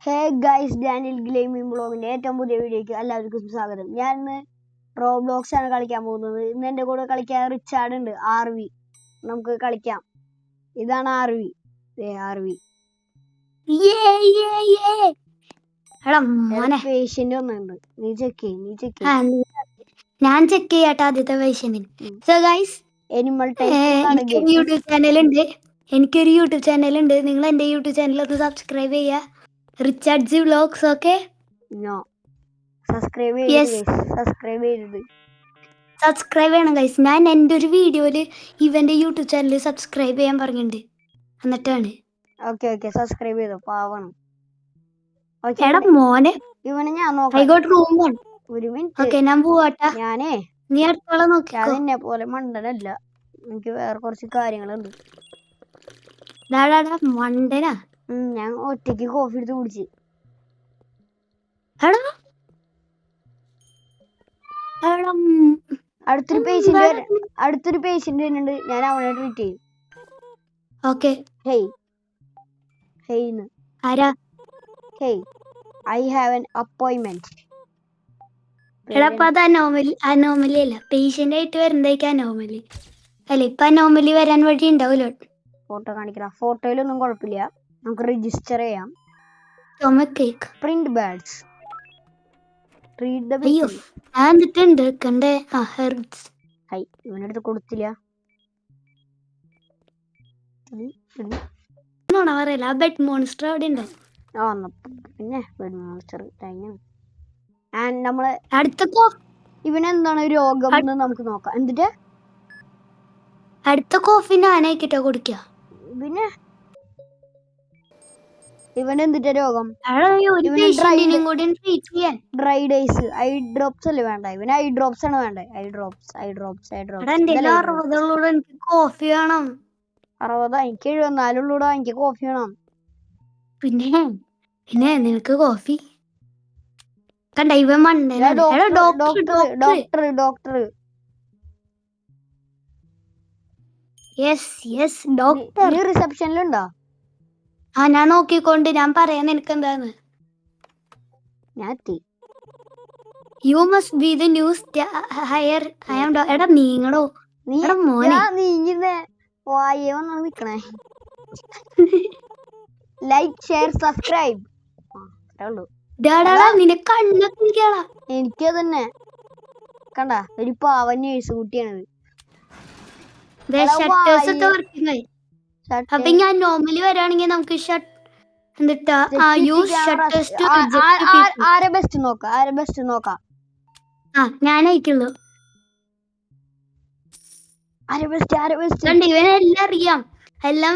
Hey guys, Daniel gaming ബ്ലോഗിന്റെ ഏറ്റവും പുതിയ വീഡിയോയ്ക്ക് എല്ലാവർക്കും സ്വാഗതം. ഞാൻ ഇന്ന് റോബ്ലോക്സ് ആണ് കളിക്കാൻ പോകുന്നത്. ഇന്ന് എൻ്റെ കൂടെ കളിക്കാൻ റിച്ചാർഡ് ഉണ്ട്, RV. നമുക്ക് കളിക്കാം. ഇതാണ് RV. പേഷ്യന്റ് ഒന്നുണ്ട്. നീ ചെക്ക് ഞാൻ ചെക്ക് ചെയ്യാട്ടെ ആദ്യത്തെ പേഷ്യന്റിന്. So guys, animal YouTube channel ഉണ്ട്. എനിക്കൊരു യൂട്യൂബ് ചാനൽ ഉണ്ട്. നിങ്ങൾ എൻ്റെ യൂട്യൂബ് ചാനൽ ഒന്ന് സബ്സ്ക്രൈബ് ചെയ്യുക. Richard's vlogs. ഓക്കെ, സബ്സ്ക്രൈബ് ചെയ്യണം ഗൈസ്. ഞാൻ എൻ്റെ ഒരു വീഡിയോയില് ഇവന്റെ യൂട്യൂബ് ചാനൽ സബ്സ്ക്രൈബ് ചെയ്യാൻ പറഞ്ഞിട്ടുണ്ട്. എന്നിട്ടാണ് സബ്സ്ക്രൈബ് ചെയ്തോ. പാവണം. എടാ മോനെ, ഇവനെ ഞാൻ ഐ ഗോട്ട് റൂം 1. ഒരു മിനിറ്റ്. ഓക്കെ, ഞാൻ പോവാട്ടാ. ഞാനേ നീ അടുത്തോളം നോക്കിക്കോ. എന്നെ പോലെ മണ്ടനല്ല, എനിക്ക് വേറെ കുറച്ച് കാര്യങ്ങളുണ്ട്. മണ്ടനാ. ഞാൻ ഒറ്റയ്ക്ക് കോഫി എടുത്ത് കുടിച്ച്. അടുത്തൊരു പേഷ്യന്റ് വരുന്നുണ്ട്. ഞാൻ അവനെ ട്രീറ്റ് ചെയ്യും. ഓക്കെ. ആരാ? I have an appointment. അത് അനോമലി അല്ല, പേഷ്യന്റ് ആയിട്ട് വരുന്നതായിരിക്കും അനോമലി. അല്ല, ഇപ്പൊ അനോമലി വരാൻ വഴി ഉണ്ടാവൂലോ. ഫോട്ടോ കാണിക്കണം. ഫോട്ടോയിലൊന്നും കുഴപ്പമില്ല, നമുക്ക് രജിസ്റ്റർ ചെയ്യാം. പ്രിന്റ് ബാഡ്സ്. ഇവനടുത്ത് കൊടുത്തില്ല. ബെഡ് മോൺസ്റ്റർ അവിടെ ഉണ്ടോ? പിന്നെ ബെഡ് മോൺസ്റ്റർ നമ്മള് അടുത്ത ഇവനെന്താണ് രോഗം എന്ന് നമുക്ക് നോക്കാം. എന്നിട്ട് അടുത്ത കോഫി ഞാനായിക്കിട്ടോ കുടിക്കുക. പിന്നെ ഇവനെന്തിന്റെ രോഗം? Dried ice. ഐ ഡ്രോപ്സ് അല്ലേ വേണ്ട? ഇവന് ഐ ഡ്രോപ്സ് ആണ് വേണ്ടത്. Eye drops. എനിക്ക് കോഫി വേണം. 60. എനിക്ക് 74 എനിക്ക് കോഫി വേണം. പിന്നെ നിനക്ക് കോഫി കണ്ട? ഇവൻ മണ്ടനാ. ഡോക്ടർ. ഡോക്ടർ റിസപ്ഷനിലുണ്ടോ? ഞാൻ നോക്കിക്കൊണ്ട് ഞാൻ പറയാൻ. നിനക്ക് എന്താന്ന്? You must be the new hire. എടാ നീങ്ങളോ? മോനെ നിക്കണേ. Like, share, subscribe. എനിക്ക് തന്നെ കണ്ട ഒരു പാവൻ നേഴ്സ് കുട്ടിയാണത്. അപ്പൊ ഞാൻ നോർമലി വരാണെങ്കിൽ നമുക്ക് ആരെ ബെസ്റ്റ് നോക്കാം. ഞാൻ അയക്കുള്ളൂ. ഇവനെല്ലാം അറിയാം, എല്ലാം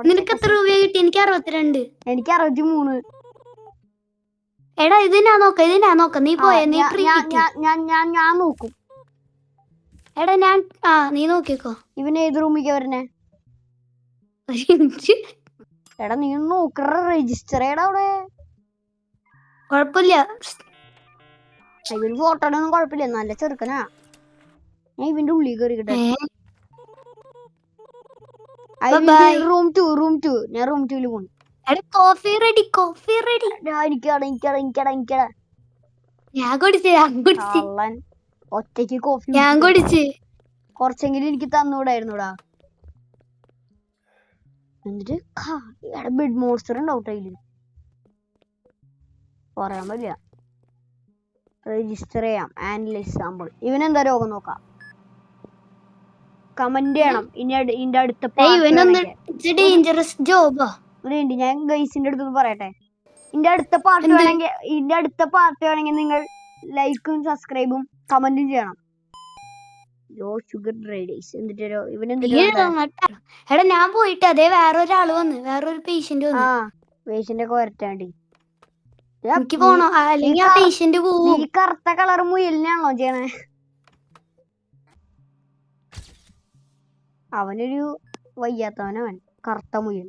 നിനക്ക് എത്ര രൂപ കിട്ടി? എനിക്ക് 62. എനിക്ക് 63. എടാ ഇത് ഞാൻ നോക്കാം. നീ പോയ ഞാൻ നോക്കും. എടാ നീ നോക്കിക്കോ. ഇവന് ഏത് റൂമിലേക്കാ വരണേ? എടാ നീ നോക്കറ, രജിസ്റ്റർ ചെയ്യടാ അവിടെ. കൊഴപ്പില്ല, ഇവന് ഫോട്ടോയിലൊന്നും കുഴപ്പമില്ല, നല്ല ചെറുക്കനാ. ഞാൻ ഇവന്റെ ഉള്ളിൽ കയറിക്കട്ടെ. റൂം 2. ഞാൻ റൂം 2 പോണു. Coffee ready. ഒറ്റയ്ക്ക് കോഫി ഞാൻ കുടിച്ച്. കുറച്ചെങ്കിലും എനിക്ക് തന്നൂടായിരുന്നുടാ. എന്നിട്ട് ബെഡ് മോൺസ്റ്റർ ഉണ്ടാവും അതില്. പറയാൻ പറ്റില്ല. രജിസ്റ്റർ ചെയ്യാം. Analyse sample. ഇവനെന്താ രോഗം നോക്കാം. കമന്റ് ചെയ്യണം. ഇന്റെ അടുത്ത ഡേഞ്ചറസ് ജോബാ. ഞാൻ ഗൈസിന്റെ അടുത്ത് പറയട്ടെ. ഇന്റെ അടുത്ത പാർട്ട് വേണമെങ്കിൽ നിങ്ങൾ ലൈക്കും സബ്സ്ക്രൈബും കമന്റും ചെയ്യണം. എടാ ഞാൻ പോയിട്ട് അതേ വേറൊരാള് വന്ന്, വേറൊരു പേഷ്യന്റ് വന്നു. പേഷ്യന്റ് ഒക്കെ വരട്ടാണ്ടി. എനിക്ക് പോണോ? അല്ലെങ്കിൽ ആ പേഷ്യന്റ് പോവും. ഈ കറുത്ത കളർ മുയലിനാണോ ചെയ്യണേ? അവനൊരു വയ്യാത്തവനവൻ, കറുത്ത മുയൽ.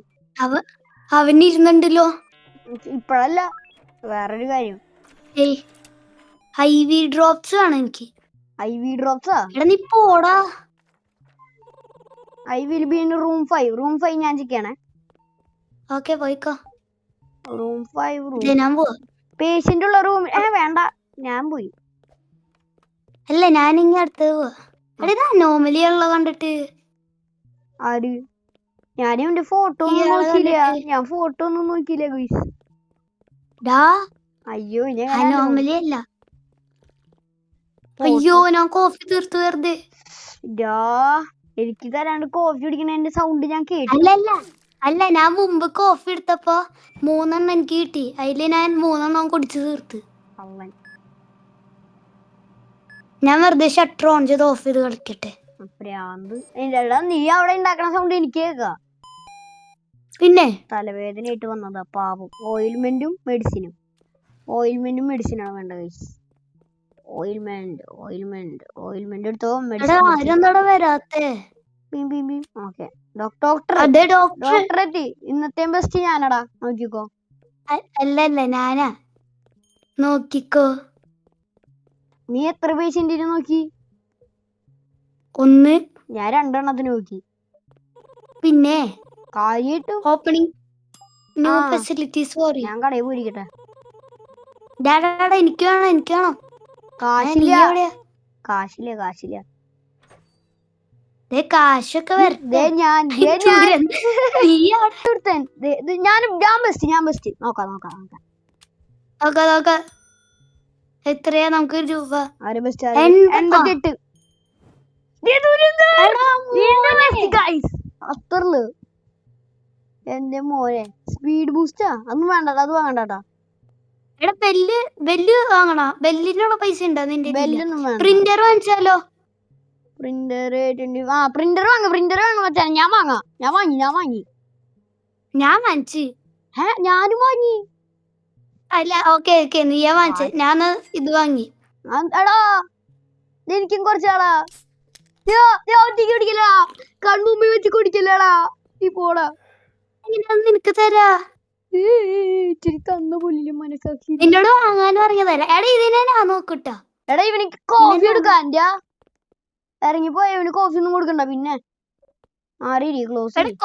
അവൻ ഇരുന്നുണ്ടല്ലോ. ഇപ്പഴല്ല, വേറൊരു കാര്യം. IV ഡ്രോപ്സ് ആണ് എനിക്ക്. IV ഡ്രോപ്സാ? എടാ നീ പോടാ. I will be in room 5 ഞാൻ ചിക്കണേ. ഓക്കെ പോയിക്കോ. റൂം 5 ഞാൻ പോവാ. പേഷ്യന്റ് ഉള്ള റൂം. വേണ്ട, ഞാൻ പോയി. അല്ല ഞാനിങ്ങ അടുത്തത് പോവാ. എടാ നോർമലി ഉള്ള കണ്ടിട്ട് ആര്? ഞാനും എന്റെ ഫോട്ടോ ഒന്നും ഇയാളെ നോക്കിയില്ല. കണ്ടിട്ട്. ഞാൻ ഫോട്ടോ ഒന്നും നോക്കിയില്ല ഗൈസ്. ഡാ അയ്യോ നോർമലി അല്ല. അയ്യോ ഞാൻ കോഫി തീർത്തു വെറുതെ. എനിക്ക് തരാണ്ട് കോഫി കുടിക്കണേന്റെ സൗണ്ട് ഞാൻ കേട്ടു. അല്ല ഞാൻ മുമ്പ് കോഫി എടുത്തപ്പോ 3 എനിക്ക് കിട്ടി. അതില് ഞാൻ 3 കുടിച്ചു തീർത്ത്. ഞാൻ വെറുതെ ഷട്ടർ ഓൺ ചെയ്ത് ഓഫ് ചെയ്ത് കളിക്കട്ടെ. പ്രാന്ത്. നീ അവിടെ ഉണ്ടാക്കണ സൗണ്ട് എനിക്ക് കേൾക്കാം. പിന്നെ തലവേദനയായിട്ട് വന്നതാ പാവം. ഓയിൽമെന്റും മെഡിസിനാണ് വേണ്ട ഗൈസ്. ഓയിൽമെന്റ് എടുത്തോ. ആരെന്താ വരാത്തെ? ഡോക്ടർ എത്തി. ഇന്നത്തെ ബെസ്റ്റ് ഞാനടാ, നോക്കിക്കോ. അല്ല ഞാനാ. നോക്കിക്കോ. നീ എത്ര പേഷ്യന്റിനെ നോക്കി? 1. ഞാൻ 2 എണ്ണത്തിന് നോക്കി. പിന്നെ കാര്യായിട്ടും ഓപ്പണിംഗ് ന്യൂ ഫെസിലിറ്റീസ് ഫോർ ഞാൻ കടയിൽ പോയിരിക്കട്ടെ. എനിക്ക് വേണം. കാശില്ല. കാശൊക്കെ വരട്ടെ. ഞാൻ ബെസ്റ്റ്. നോക്കാം. എത്രയാ നമുക്ക് രൂപ? 88. അത്രയുള്ളൂ എന്റെ മോനെ. സ്പീഡ് ബൂസ്റ്റാ അതൊന്നും വേണ്ടടാ, അത് വാങ്ങണ്ടാ. എടാ ബെല്ല് വാങ്ങണ. ബെല്ലിനുള്ള പൈസ ഉണ്ടോ നിന്റെ? ബെല്ലൊന്നും വേണ്ട. പ്രിന്റർ വാങ്ങിച്ചാലോ? പ്രിന്റർ വാങ്ങ മച്ചാ. ഞാൻ വാങ്ങി. ഞാൻ വാങ്ങിച്ചു. ഞാനും വാങ്ങി. അല്ല ഓക്കെ നീയാ വാങ്ങിച്ച. ഞാൻ ഇത് വാങ്ങി. എടാ എനിക്കും കുറച്ചാളാ. ഒറ്റയ്ക്ക് കുടിക്കില്ല, കൺമുമ്പിൽ വെച്ച് കുടിക്കില്ലടാ. ഈ പോടാ. നിനക്ക് തരാ. ഇച്ചിരി തന്ന പുല്ലും മനസ്സാക്ഷി. നിന്നോട് വാങ്ങാൻ പറഞ്ഞതല്ല. എടാ ഇതിനെ ഞാൻ നോക്കട്ടാ. എടാ ഇവനിക്ക് കോഫി എടുക്കാൻ ഇറങ്ങിപ്പോയ ഇവന് കോഫി ഒന്നും കൊടുക്കണ്ട. പിന്നെ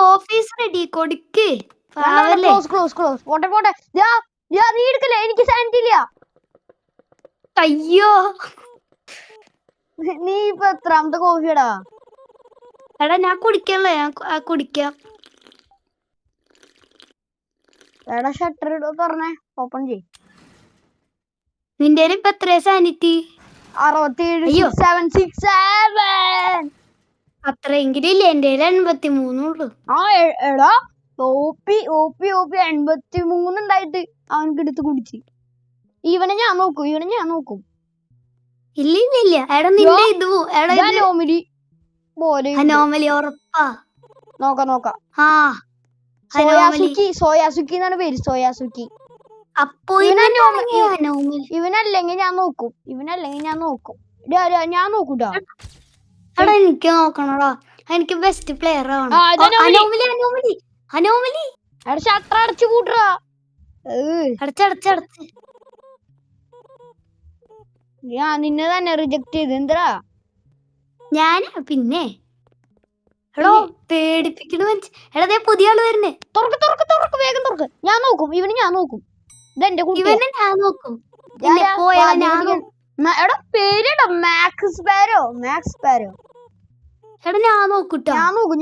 കോഫി റെഡി കൊടുക്ക്. പോട്ടെ. നീ എടുക്കല്ലേ, എനിക്ക് സാനിറ്റി ഇല്ല. അയ്യോ നീ ഇപ്പൊ എത്രാമത്തെ കോഫിയടാ? എടാ ഞാൻ കുടിക്കല്ലേ, ഞാൻ കുടിക്കാം. എടാ ഷട്ടർ തുറന്നേ, ഓപ്പൺ ചെയ്. നിന്റെ ഇപ്പൊ എത്രയാ സാനിറ്റി? 67. അത്രയെങ്കിലും ഇല്ല. എന്റെ 83 എടാ ഓപ്പി 83 ഉണ്ടായിട്ട് അവനക്ക് എടുത്ത് കുടിച്ച്. ഇവനെ ഞാൻ നോക്കും. ഇല്ല. എടാ നിന്റെ ഇത് അനോമലി ഉറപ്പാ. നോക്കാം. സോയാസുക്കി എന്നാണ് പേര്. സോയാസുക്കി. അപ്പൊ ഇവനല്ലെങ്കിൽ ഞാൻ നോക്കും. ഞാൻ നോക്കൂട്ടാ. എടാ എനിക്ക് നോക്കണോടാ. എനിക്ക് ബെസ്റ്റ് പ്ലെയർ ആണ്. അനോമലി ഷട്ടർ അടച്ചു കൂട്ടറാ. അടച്ച് ഞാൻ നിന്നെ തന്നെ റിജക്ട് ചെയ്ത്. എന്താ ഞാനാ പിന്നെ? എടോ പേടിപ്പിക്കണ മനുഷ്യ. എടാ പുതിയ ആള് വരുന്നേ. തുറക്ക് വേഗം തുറക്ക്. ഞാൻ നോക്കും. ഇവനെ ഞാൻ നോക്കും. ഇവനെ ഞാൻ നോക്കും. എടാ പേരെടാ മാക്സ് സ്പാരോ. എടാ ഞാൻ നോക്കൂട്ടാ.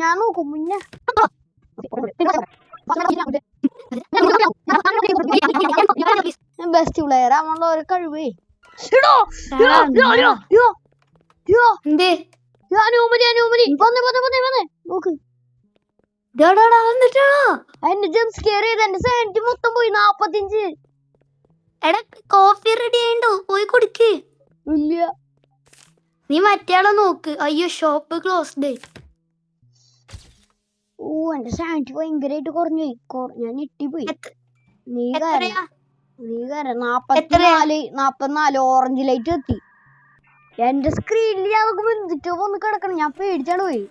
ഞാൻ നോക്കും മുന്നേ. ബെസ്റ്റ് പ്ലെയർ ആണല്ലോ ഒരു കഴിവേ. നോക്ക് എന്റെ ജംപ് സ്കെയർ ചെയ്ത് എന്റെ സാനിറ്റി മൊത്തം പോയി. 45. എടാ കോഫി റെഡി ആയിണ്ടോ? പോയി കുടിക്ക്. ഇല്ല, നീ മറ്റേയാളെ നോക്ക്. അയ്യോ ഷോപ്പ് ക്ലോസ്ഡ്. എന്റെ സാനിറ്റി ഭയങ്കരമായിട്ട് കുറഞ്ഞു. ഞാൻ ഞെട്ടിപ്പോയി. നീ കാരണം 44 ഓറഞ്ച് ലൈറ്റ് എത്തി എന്റെ സ്ക്രീനിൽ. ഞാൻ നോക്കുമ്പോ എന്തിട്ടോ വന്ന് കിടക്കണം. ഞാൻ പേടിച്ചാണ് പോയി.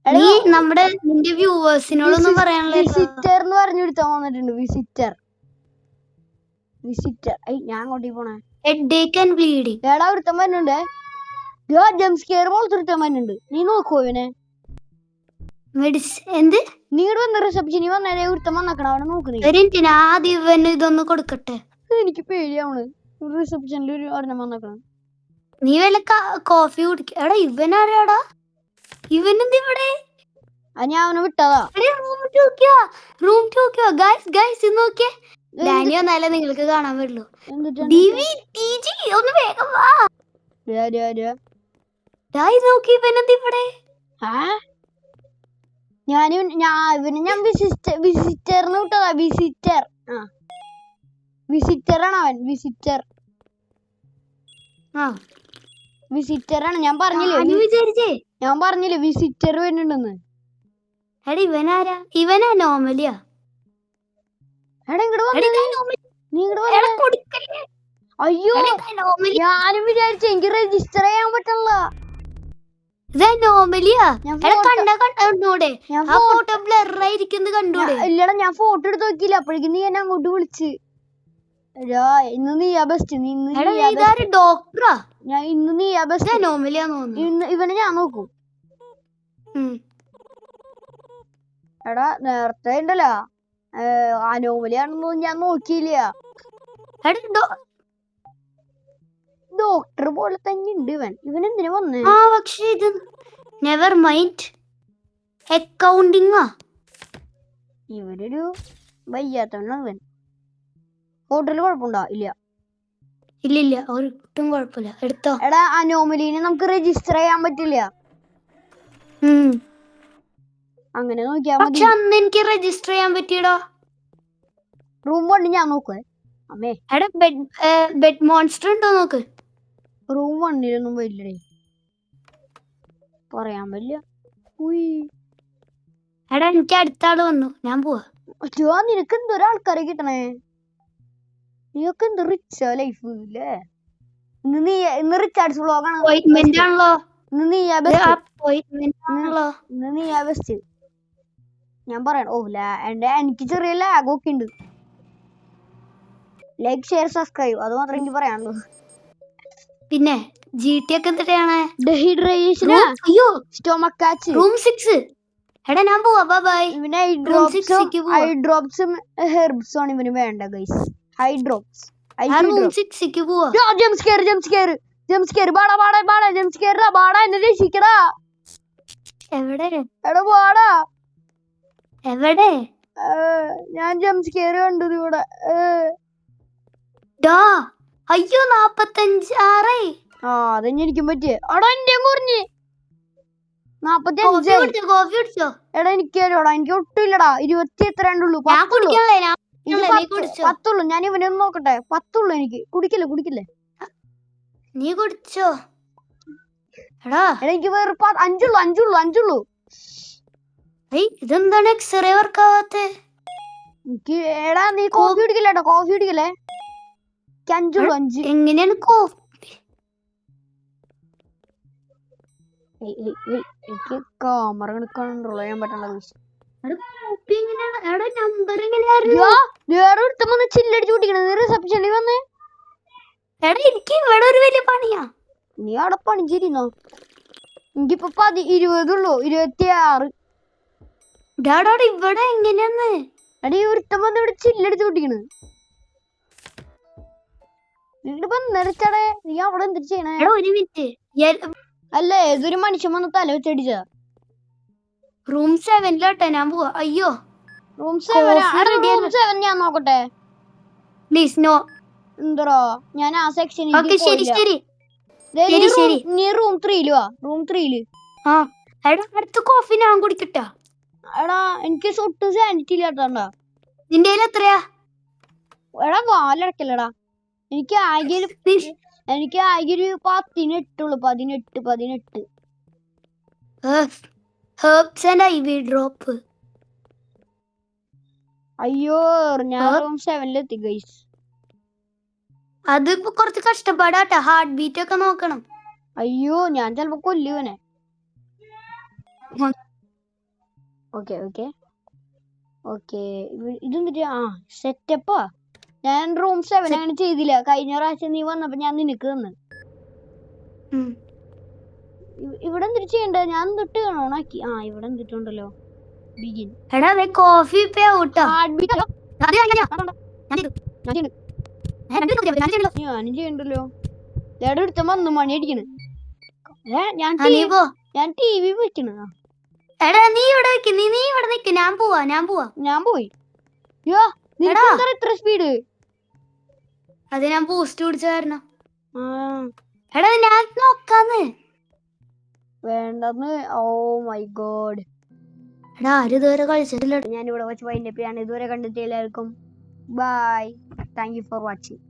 നീ നമ്മുടെ നിന്റെ വ്യൂവേഴ്സിനോടൊന്നും പറയാനുള്ള വിസിറ്റർ എന്ന് പറഞ്ഞെടുത്താ വന്നിട്ടുണ്ട്. വിസിറ്റർ ഞാൻ അങ്ങോട്ടേക്ക് പോണേ. Headache and bleeding. എടാ ഒരുത്തം വരുന്നുണ്ട്. ജംസ്കെയർ പോലത്തെ ഒരുത്തൻ വരുന്നുണ്ട്. നീ നോക്കുവോ ഇവനെ? എന്ത് നീ ഇവിടെ വന്ന റിസപ്ഷനിൽ വന്നേ ഒരുത്തൻ വന്നേക്കണ അവിടെ നോക്കുന്നേ. ഒരു മിനിറ്റ്, ഞാൻ ആദ്യം ഇവന് ഇതൊന്ന് കൊടുക്കട്ടെ. എനിക്ക് പേടിയാവണ്. റിസപ്ഷനിൽ ഒരു ഒരെണ്ണം വന്നേക്കണം. നീ വല്ല കോഫി കുടിക്ക. എടാ ഇവനാരാടാ? ഇവനെന്ത് ഇവിടെ? ഞാൻ അവനെ വിട്ടതാ. റൂം നോക്കിയോ ഗൈസ് ഇത് നോക്കിയേ. ഡാനി വന്നാലേ നിങ്ങൾക്ക് കാണാൻ പറ്റുള്ളൂ. ഒന്ന് വേഗം വാ. നോക്കി ഇവനെന്ത് ഇവിടെ? ഞാൻ വിസിറ്ററിന് വിട്ടതാ. വിസിറ്ററാണ് അവൻ. വിസിറ്ററാണ്. ഞാൻ പറഞ്ഞില്ലേ വിസിറ്റർ വരുന്നുണ്ടെന്ന്. എടാ ഇവനാരാ? ഇവനാ നോർമലിയാ? അയ്യോ ഞാനും വിചാരിച്ചു എനിക്ക് രജിസ്റ്റർ ചെയ്യാൻ പറ്റില്ല. ഇല്ലടാ ഞാൻ ഫോട്ടോ എടുത്ത് നോക്കിയില്ല. അപ്പോഴേക്കും നീ എന്നെ അങ്ങോട്ട് വിളിച്ച്. ഇന്ന് നീയാ ബെസ്റ്റ്. ഡോക്ടറാ? ഇന്ന് നീയാ ബെസ്റ്റ്. ഇവനെ ഞാൻ നോക്കും. എടാ നേരത്തെ ഉണ്ടല്ലോ അനോമലിയാണെന്നൊന്നും ഞാൻ നോക്കിയില്ല. ഡോക്ടർ പോലെ തന്നെ ഉണ്ട് ഇവൻ എന്തിനാ വന്നേ? പക്ഷേ ഇത് നെവർ മൈൻഡ്. അക്കൗണ്ടിങ്ങാ ഇവനൊരു വയ്യാത്തവനാണ് ഇവൻ. ഹോട്ടലിൽ കുഴപ്പമുണ്ടോ? ഇല്ല ഒട്ടും കുഴപ്പമില്ല. എടുത്തോ. എടാ അനോമലിനെ നമുക്ക് രജിസ്റ്റർ ചെയ്യാൻ പറ്റില്ല. അങ്ങനെ നോക്കിയാ മതി. അന്ന് എനിക്ക് രജിസ്റ്റർ ചെയ്യാൻ പറ്റിയടാ. റൂം കൊണ്ട് ഞാൻ നോക്കുവേ. അമ്മേ എടാ ബെഡ് മോൺസ്റ്റർ ഉണ്ടോ നോക്ക്. റൂം വണ്ണിലൊന്നും വരില്ലേ, പറയാൻ പറ്റില്ല. എടാ എനിക്ക് അടുത്ത ആള് വന്നു, ഞാൻ പോവാ. നിനക്ക് എന്തൊരാൾക്കാരെ കിട്ടണേ. നീയൊക്കെ എന്ത് റിച്ചാ ലൈഫ് അല്ലേ. ഇന്ന് റിച്ചാർഡ്സ് വ്ളോഗാണ്. ഇന്ന് നീയാ ബെസ്റ്റ്. ഞാൻ പറയണ എനിക്ക് ചെറിയ ലാഗൊക്കെ ഉണ്ട്. ലൈക്ക് ഷെയർ സബ്സ്ക്രൈബ് അത് മാത്രമേ എനിക്ക് പറയാനുള്ളൂ. പിന്നെ GT ഒക്കെ എന്തിട്ടാണ്? ഡെഹൈഡ്രേഷൻ, സ്റ്റൊമക് കാച്ച്. റൂം 6. എടാ ഞാൻ പോവാ, ബൈ ബൈ. ഇവന് ഐ ഡ്രോപ്സും ഹെർബ്സും ആണ് ഇവന് വേണ്ട ഗൈസ്. Eye drops. റൂം 6 പോവാ. ജംസ്കെയർ ബാടാ എന്നെ രക്ഷിക്കടാ. എവിടെ? എടാ ബാടാ. എവിടെ? ഞാൻ ജംസ്കെയർ കണ്ടത് ഇവിടെ. അയ്യോ 45 അതെന്നെ എനിക്കും പറ്റിയേ. എടാ എന്റെ കുറഞ്ഞ് 45. കോഫി കുടിച്ചോ? എടാ എനിക്ക് ഒട്ടും ഇല്ലടാ. 20 എത്രയുള്ളൂ? 10 ഞാൻ ഇവനൊന്ന് നോക്കട്ടെ. 10 എനിക്ക്. കുടിക്കില്ലേ നീ കുടിച്ചോ? എടാ എനിക്ക് വേറെ 5 ഇതെന്താണ് എക്സ്റേ വർക്ക് ആവാത്തെ? എടാ നീ കോഫി കുടിക്കില്ലേ? 5 എങ്ങനെയാണ് കോഫി? എനിക്ക് ക്യാമറ കൺട്രോൾ ചെയ്യാൻ പറ്റണ ചില്ലടിച്ചു കുട്ടിക്കണ റിസപ്ഷനിൽ വന്നേ. എനിക്ക് ഇവിടെ ഒരു വലിയ പണിയാ. നീ അവിടെ പണിച്ചിരുന്നോ? എനിക്കിപ്പോ 20 ഉള്ളൂ. 26. ഇവിടെ എങ്ങനെയാന്ന്? എടാ ഈ ഒരുത്തം വന്ന് ഇവിടെ ചില്ലടിച്ചു കുട്ടിക്കണ്. നിരച്ചടേ നീ അവിടെ എന്ത് ചെയ്യണേ? ഒരു മിനിറ്റ്. അല്ലേ ഏതൊരു മനുഷ്യൻ വന്ന് തല വെച്ചടിച്ച. റൂം 7 ഞാൻ പോവാ. അയ്യോ റൂം 7 ഞാൻ നോക്കട്ടെ. Please no. എന്തോ ഞാൻ ആ സെക്ഷനിൽ നീ റൂം 3 റൂം 3 അടുത്ത കോഫി ഞാൻ കുടിക്കട്ടാ. എടാ എനിക്ക് ഒട്ടും സാനിറ്റി ഇല്ലാത്തോണ്ടാ. നിന്റെ എത്രയാ? എടാ വാലടക്കല്ലടാ. എനിക്ക് ആകെ ഒരു 18. Herbs and IV drop. അയ്യോ ഞാൻ റൂം 7 എത്തി ഗൈസ്. അതിപ്പോ കുറച്ച് കഷ്ടപ്പാടാട്ടാ. ഹാർട്ട് ബീറ്റ് ഒക്കെ നോക്കണം. അയ്യോ ഞാൻ ചിലപ്പോ കൊല്ലുവനെ. ഓക്കെ ഇതെന്തിട്ട് സെറ്റപ്പാ. ഞാൻ റൂം 7 അങ്ങനെ ചെയ്തില്ല. കഴിഞ്ഞ പ്രാവശ്യം നീ വന്നപ്പോ ഞാൻ നിനക്ക് തന്നു. ഇവിടെ എന്തിട്ട് ചെയ്യണ്ടേ? ഞാൻ തൊട്ട് ഓണാക്കി. ആ ഇവിടെ എന്തിട്ടുണ്ടല്ലോ ബിഗിൻ. എടാ കോഫി പേ ഔട്ടാ. ഞാനും ചെയ്യണ്ടല്ലോ. ലേടെ എടുത്ത 1 മണി അടിക്കണ്. ഞാൻ ടി വി വെക്കണ. എടാ നീ ഇവിടെ നിക്ക്. ഞാൻ പോയി. ഇത്ര സ്പീഡ്. അത് ഞാൻ ബൂസ്റ്റ് കുടിച്ച കാരണം. എടാ ഞാൻ നോക്കാന്ന്. വേണ്ടെന്ന്. Oh my god. എടാ ആരും ഇതുവരെ കളിച്ചിട്ടില്ല. ഞാൻ ഇവിടെ വെച്ച് വൈൻഡപ്പ് ചെയ്യാണ്. ഇതുവരെ കണ്ടിട്ട് എല്ലാവർക്കും bye. Thank you for watching.